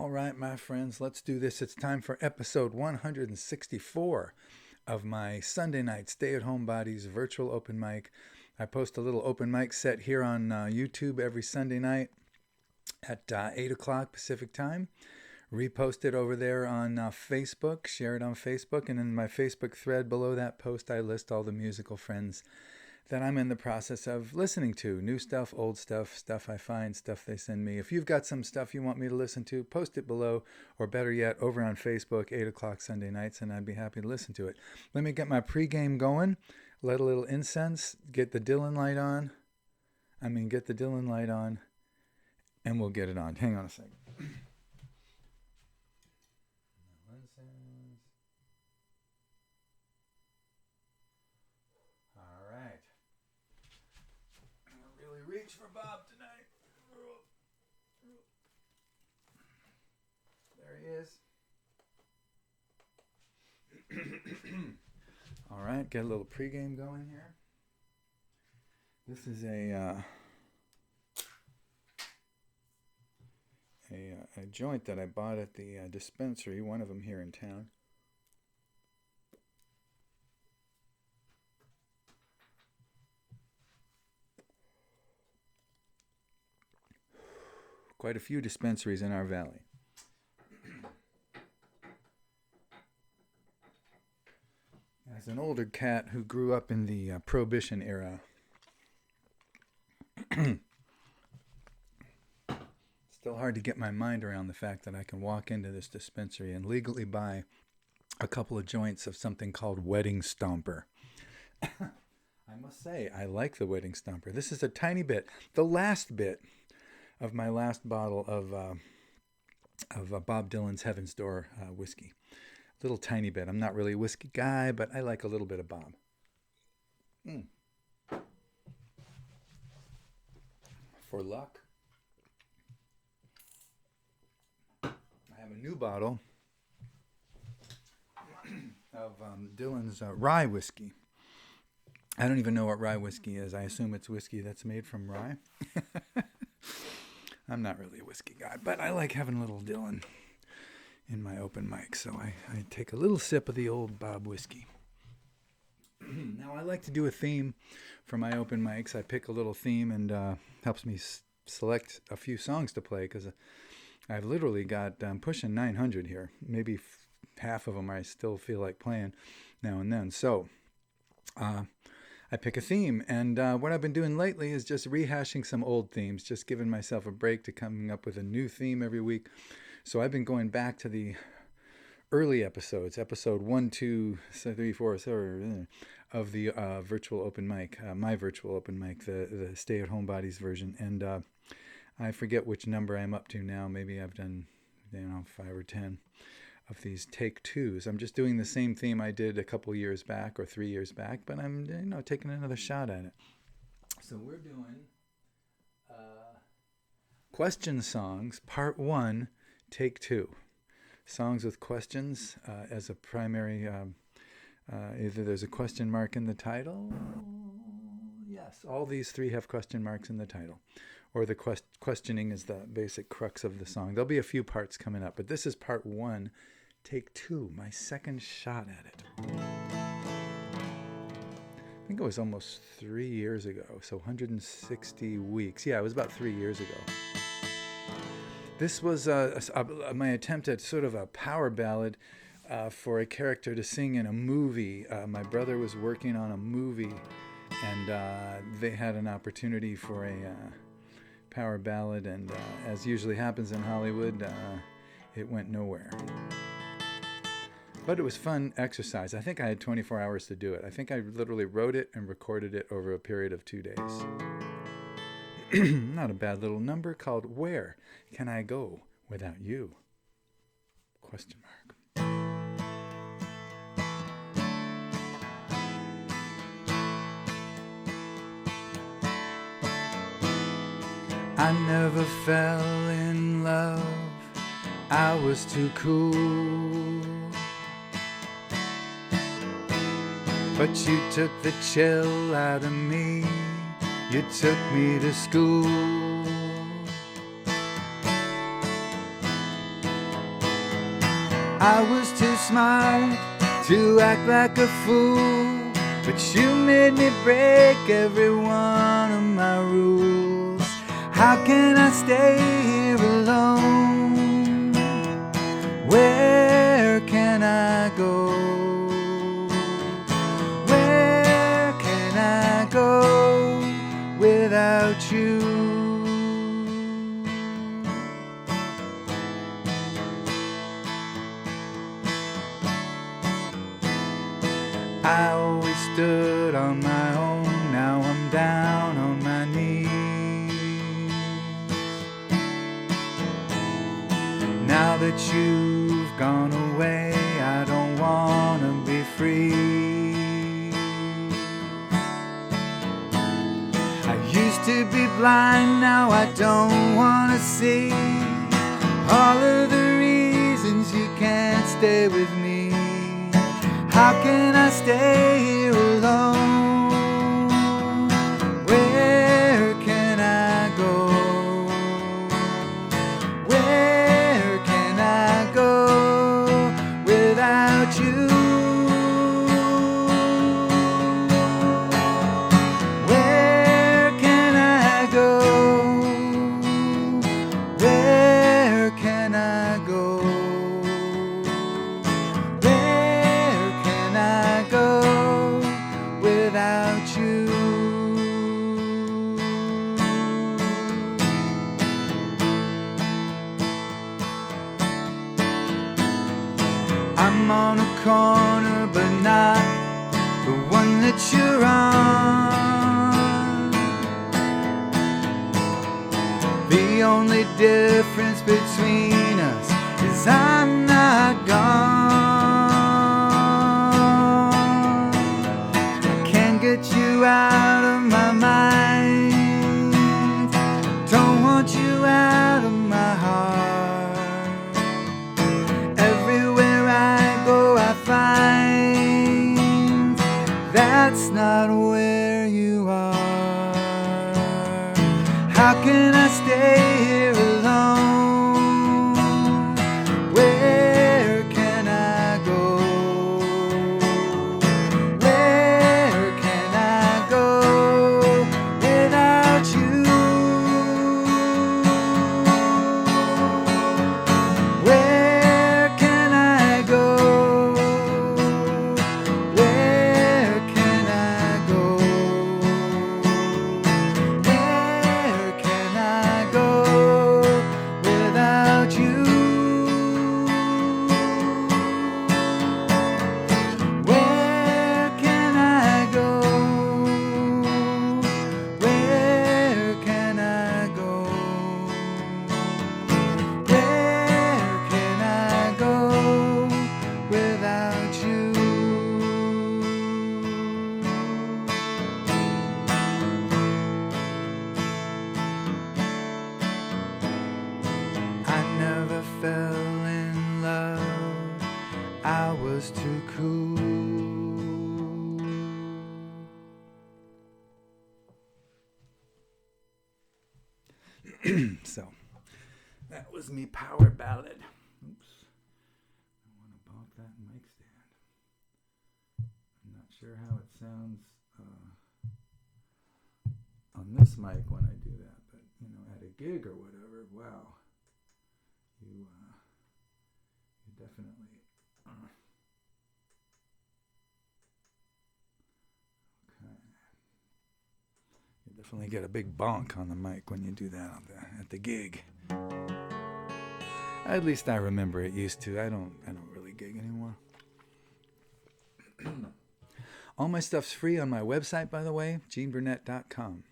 All right, my friends, let's do this. It's time for episode 164 of my Sunday night Stay-At-Homebodies virtual open mic. I post a little open mic set here on YouTube every Sunday night at 8 o'clock Pacific time. Repost it over there on Facebook, share it on Facebook, and in my Facebook thread below that post, I list all the musical friends that I'm in the process of listening to. New stuff, old stuff, stuff I find, stuff they send me. If you've got some stuff you want me to listen to, post it below, or better yet, over on Facebook, 8 o'clock Sunday nights, and I'd be happy to listen to it. Let me get my pregame going, light a little incense, get the Dylan light on, and we'll get it on. Hang on a second. Reach for Bob tonight. There he is. All right, get a little pregame going here. This is a joint that I bought at the dispensary, one of them here in town. Quite a few dispensaries in our valley. As an older cat who grew up in the Prohibition era, still hard to get my mind around the fact that I can walk into this dispensary and legally buy a couple of joints of something called Wedding Stomper. I must say, I like the Wedding Stomper. This is a tiny bit, the last bit of my last bottle of Bob Dylan's Heaven's Door whiskey. Little tiny bit. I'm not really a whiskey guy, but I like a little bit of Bob. For luck, I have a new bottle of Dylan's rye whiskey. I don't even know what rye whiskey is. I assume it's whiskey that's made from rye. I'm not really a whiskey guy, but I like having a little Dylan in my open mic, so I take a little sip of the old Bob whiskey. Now, I like to do a theme for my open mics. I pick a little theme and helps me select a few songs to play, because I've literally got, I'm pushing 900 here. Maybe half of them I still feel like playing now and then. So I pick a theme, and what I've been doing lately is just rehashing some old themes, just giving myself a break to coming up with a new theme every week. So I've been going back to the early episodes, episode 1, 2, 3, 4, of the virtual open mic, my virtual open mic, the Stay-At-Homebodies version, and I forget which number I'm up to now. Maybe I've done, 5 or 10 of these take twos. I'm just doing the same theme I did a couple years back or 3 years back, but I'm taking another shot at it. So we're doing question songs, part 1, take 2. Songs with questions as a primary. Either there's a question mark in the title. Yes, all these 3 have question marks in the title. Or the questioning is the basic crux of the song. There'll be a few parts coming up, but this is part 1, take 2, my second shot at it. I think it was almost 3 years ago, so 160 weeks. Yeah, it was about 3 years ago. This was my attempt at sort of a power ballad for a character to sing in a movie. My brother was working on a movie, and they had an opportunity for a power ballad, and as usually happens in Hollywood, it went nowhere. But it was fun exercise. I think I had 24 hours to do it. I think I literally wrote it and recorded it over a period of 2 days. Not a bad little number called Where Can I Go Without You? Question mark. I never fell in love, I was too cool. But you took the chill out of me, you took me to school. I was too smart to act like a fool, but you made me break every one of my rules. How can I stay here alone? Where can I go? Where can I go without you? I always stood on my own, now I'm down on my knees. Now that you've gone away, I don't wanna be free. I used to be blind, now I don't wanna see all of the reasons you can't stay with me. How can I stay here alone? Where can I go? Where can I go without you? Where can I go? Where can I go? Without you. I'm on a corner, but not the one that you're on. The only difference between us is I'm not gone. Get you out of my mind, don't want you out of my heart. Everywhere I go I find that's not where you are. How can I stay here alone? Where can I go? Fell in love, I was too cool. So, that was me power ballad. Oops. I want to bonk that mic stand. I'm not sure how it sounds on this mic when I do that, but, you know, at a gig or whatever, wow. You definitely okay. You definitely get a big bonk on the mic when you do that at the gig. At least I remember it used to. I don't really gig anymore. All my stuff's free on my website, by the way, geneburnett.com.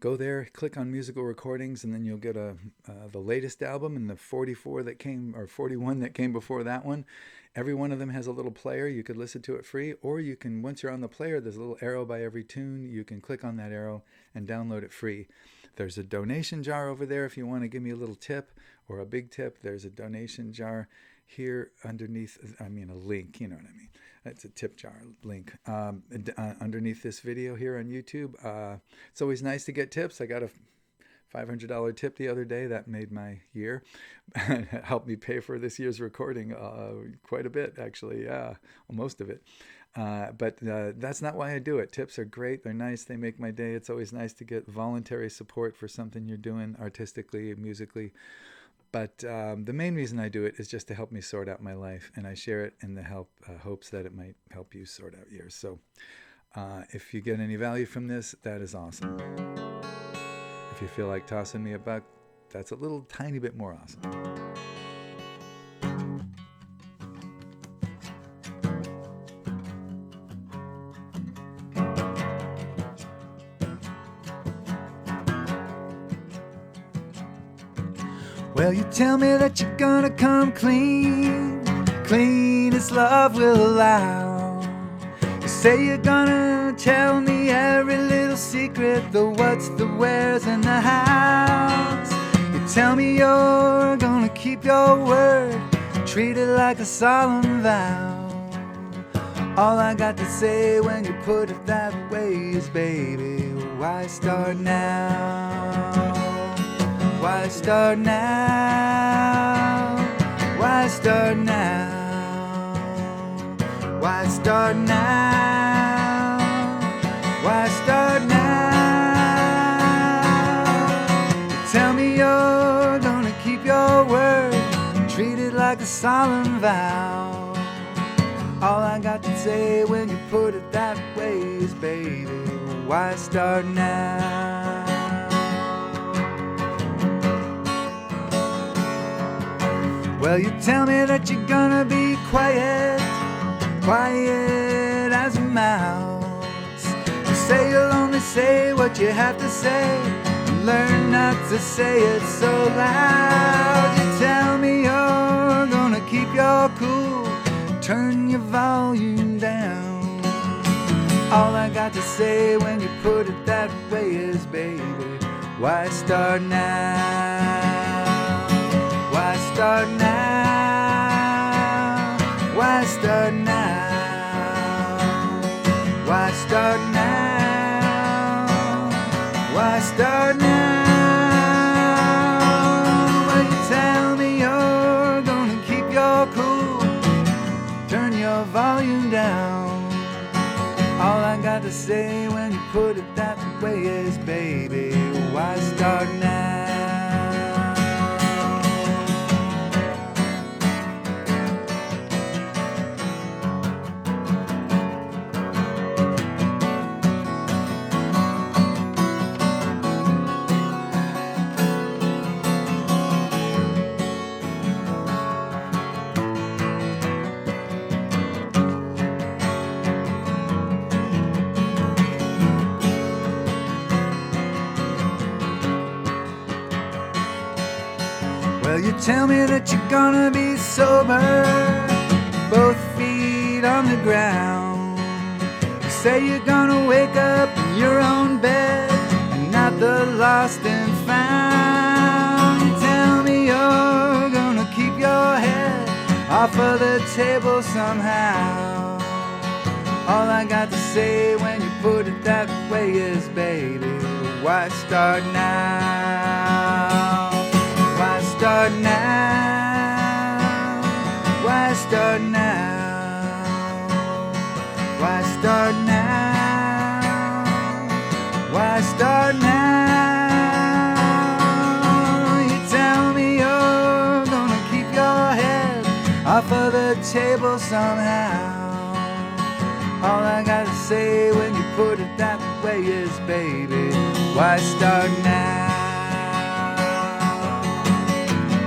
Go there, click on musical recordings, and then you'll get the latest album and the 44 that came, or 41 that came before that one. Every one of them has a little player. You could listen to it free, or you can, once you're on the player, there's a little arrow by every tune. You can click on that arrow and download it free. There's a donation jar over there if you want to give me a little tip or a big tip. There's a donation jar here underneath, I mean a link, you know what I mean. It's a tip jar link underneath this video here on YouTube. It's always nice to get tips. I got a $500 tip the other day. That made my year. Helped me pay for this year's recording quite a bit, actually. Yeah, most of it. But that's not why I do it. Tips are great. They're nice. They make my day. It's always nice to get voluntary support for something you're doing artistically, musically. But the main reason I do it is just to help me sort out my life, and I share it in the hopes that it might help you sort out yours. So if you get any value from this, that is awesome. If you feel like tossing me a buck, that's a little tiny bit more awesome. Well, you tell me that you're gonna come clean, clean as love will allow. You say you're gonna tell me every little secret, the what's, the where's, and the how's. You tell me you're gonna keep your word, treat it like a solemn vow. All I got to say when you put it that way is, baby, why start now? Why start now? Why start now? Why start now? Why start now? You tell me you're gonna keep your word, treat it like a solemn vow. All I got to say when you put it that way is, baby, why start now? Well, you tell me that you're gonna be quiet, quiet as a mouse. You say you'll only say what you have to say, and learn not to say it so loud. You tell me you're gonna keep your cool, turn your volume down. All I got to say when you put it that way is, baby, why start now? Why start now? Why start now? Why start now? Why start now? Well, you tell me you're gonna keep your cool, turn your volume down. All I got to say when you put it that way is, baby, why start now? Well, you tell me that you're gonna be sober, both feet on the ground. You say you're gonna wake up in your own bed and not the lost and found. You tell me you're gonna keep your head off of the table somehow. All I got to say when you put it that way is, baby, why start now? Why start now? Why start now? Why start now? Why start now? You tell me you're gonna keep your head off of the table somehow. All I gotta say when you put it that way is, baby, why start now?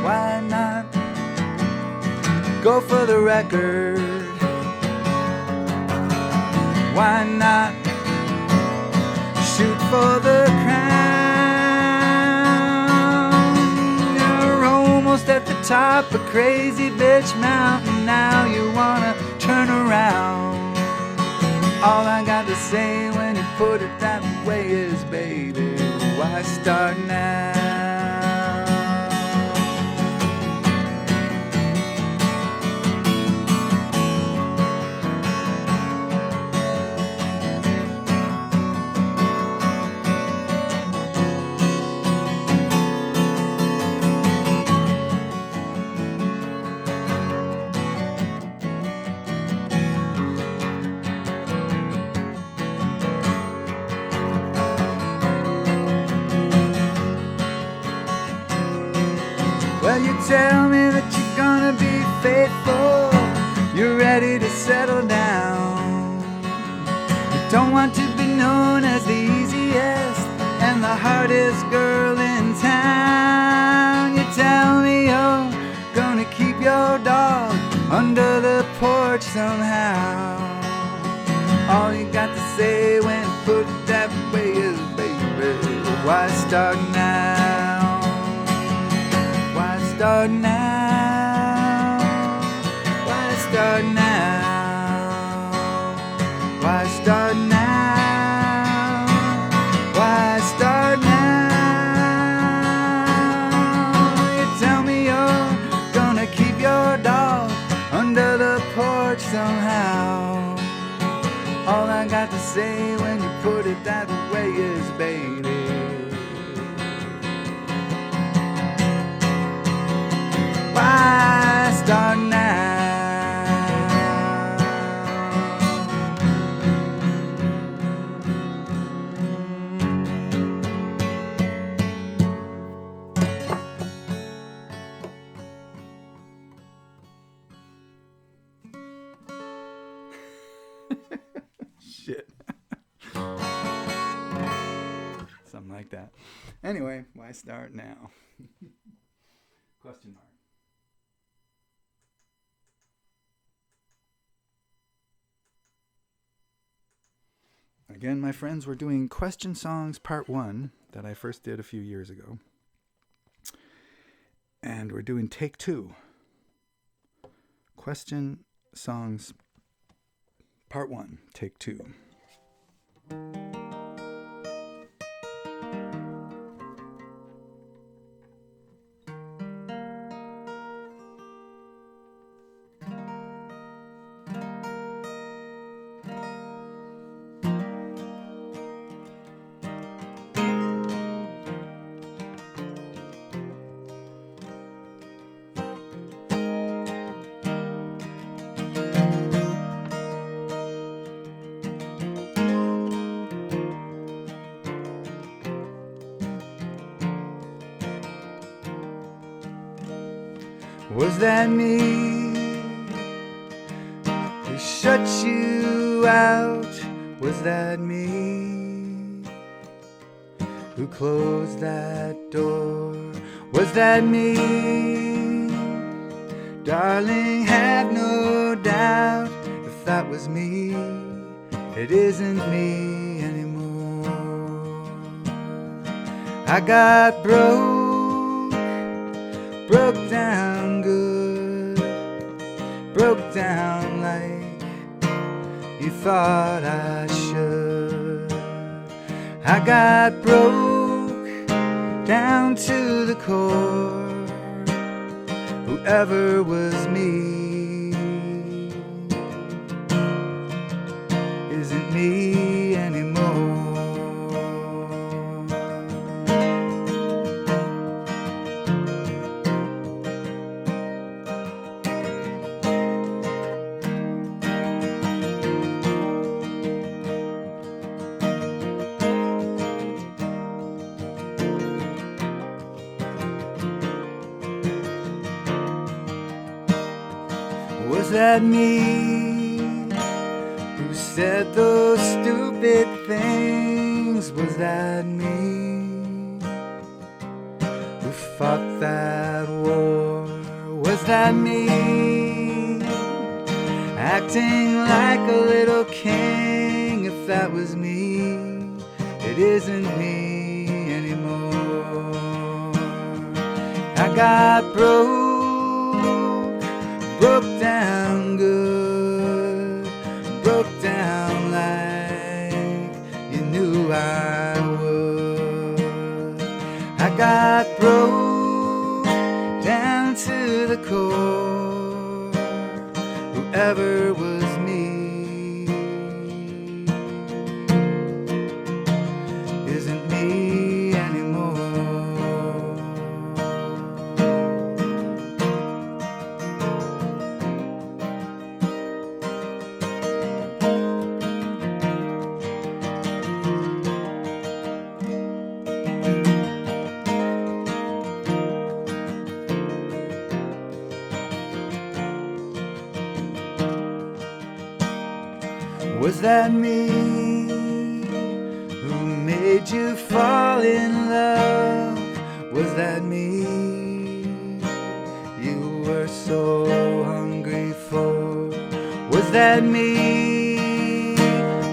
Why not go for the record? Why not shoot for the crown? You're almost at the top of Crazy Bitch Mountain. Now you wanna turn around. All I got to say when you put it that way is, baby, why start now? Well, you tell me that you're gonna be faithful, you're ready to settle down. You don't want to be known as the easiest and the hardest girl in town. You tell me you're gonna keep your dog under the porch somehow. All you got to say when you put it that way is, baby, why start now? Why start now? Why start now? Why start now? Why start now? You tell me you're gonna keep your dog under the porch somehow. All I got to say when you put it that way is, baby, why start now? Shit. Something like that. Anyway, why start now? Question mark. Again, my friends, we're doing Question Songs Part 1 that I first did a few years ago. And we're doing Take 2. Question Songs Part 1, Take 2. Was that me who shut you out? Was that me who closed that door? Was that me? Darling, have no doubt. If that was me, it isn't me anymore. I got broke down good, broke down like you thought I should. I got broke down to the core. Whoever was me isn't me anymore. Was that me who said those stupid things? Was that me who fought that war? Was that me acting like a little king? If that was me, it isn't me anymore. I got broke down good, broke down like you knew I would. I got broke down to the core. Whoever was me isn't me anymore. Was that me who made you fall in love? Was that me you were so hungry for? Was that me?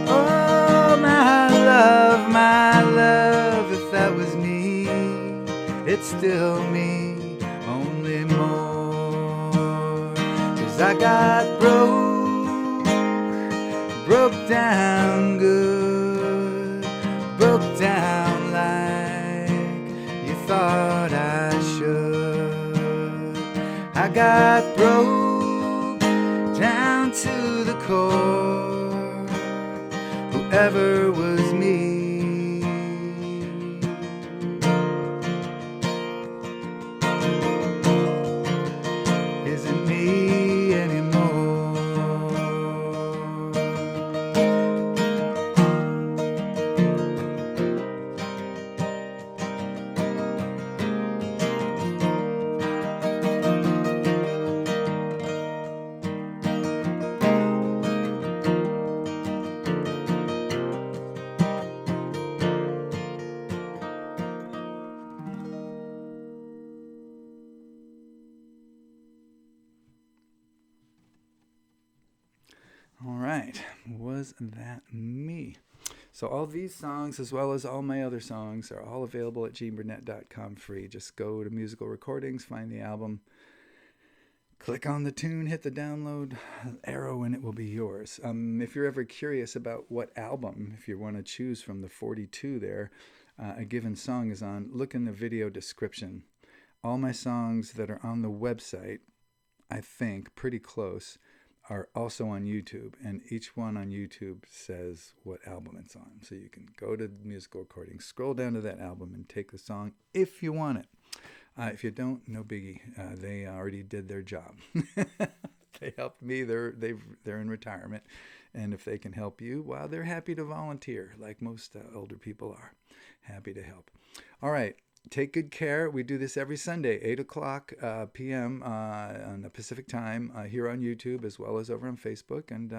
Oh, my love, if that was me, it's still me, only more. 'Cause I got broke down good, broke down like you thought I should. I got broke down to the core, whoever was me. Isn't me anymore. All right, was that me? So all these songs, as well as all my other songs, are all available at GeneBurnett.com free. Just go to musical recordings, find the album, click on the tune, hit the download arrow, and it will be yours. If you're ever curious about what album, if you want to choose from the 42 there, a given song is on, look in the video description. All my songs that are on the website, I think, pretty close, are also on YouTube, and each one on YouTube says what album it's on. So you can go to the musical recording, scroll down to that album, and take the song if you want it. If you don't, no biggie. They already did their job. They helped me. They're in retirement, and if they can help you, well, they're happy to volunteer, like most older people are. Happy to help. All right. Take good care. We do this every Sunday, 8 o'clock p.m. On the Pacific time, here on YouTube, as well as over on Facebook. And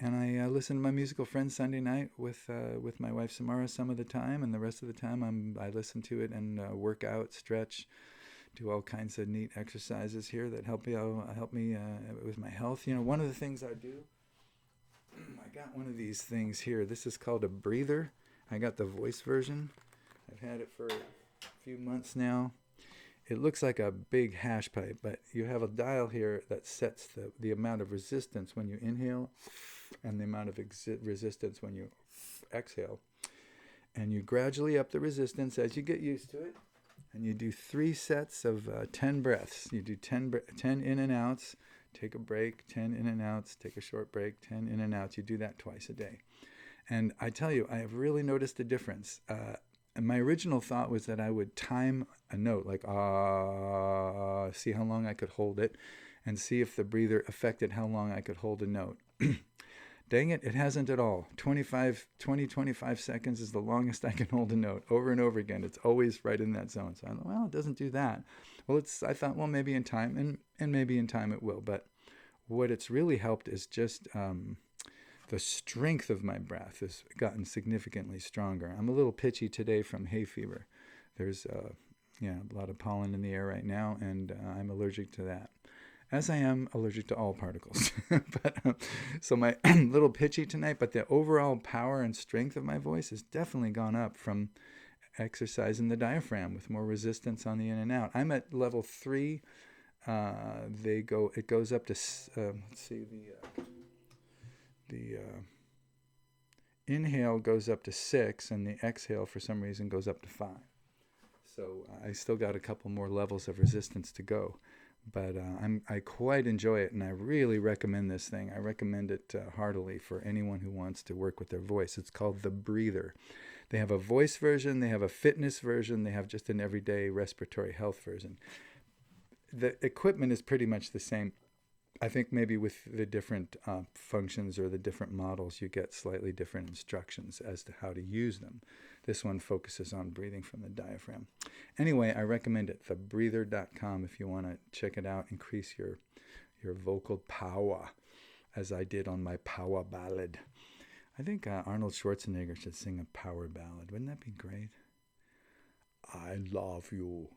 I listen to my musical friends Sunday night with my wife Samara some of the time, and the rest of the time I listen to it and work out, stretch, do all kinds of neat exercises here that help me with my health. You know, one of the things I do, I got one of these things here. This is called a breather. I got the voice version. I've had it for a few months now. It looks like a big hash pipe, but you have a dial here that sets the amount of resistance when you inhale and the amount of resistance when you exhale. And you gradually up the resistance as you get used to it. And you do 3 sets of 10 breaths. You do 10 in and outs, take a break, 10 in and outs, take a short break, 10 in and outs. You do that twice a day. And I tell you, I have really noticed a difference. And my original thought was that I would time a note, like see how long I could hold it, and see if the breather affected how long I could hold a note. Dang it, it hasn't at all. 25 seconds is the longest I can hold a note, over and over again. It's always right in that zone. So I thought, well, it doesn't do that. Well, I thought, well, maybe in time, and maybe in time it will. But what it's really helped is just the strength of my breath has gotten significantly stronger. I'm a little pitchy today from hay fever. There's a lot of pollen in the air right now, and I'm allergic to that, as I am allergic to all particles. So my little pitchy tonight, but the overall power and strength of my voice has definitely gone up from exercising the diaphragm with more resistance on the in and out. I'm at level 3. It goes up to let's see, the inhale goes up to 6, and the exhale for some reason goes up to 5. So I still got a couple more levels of resistance to go, but I quite enjoy it, and I really recommend this thing. I recommend it heartily for anyone who wants to work with their voice. It's called the breather. They have a voice version, they have a fitness version, they have just an everyday respiratory health version. The equipment is pretty much the same. I think maybe with the different functions or the different models, you get slightly different instructions as to how to use them. This one focuses on breathing from the diaphragm. Anyway, I recommend it, thebreather.com, if you want to check it out, increase your vocal power. as I did on my power ballad. I think Arnold Schwarzenegger should sing a power ballad. Wouldn't that be great? I love you.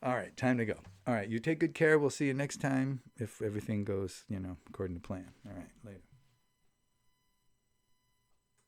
All right, time to go. All right, you take good care. We'll see you next time if everything goes, according to plan. All right, later.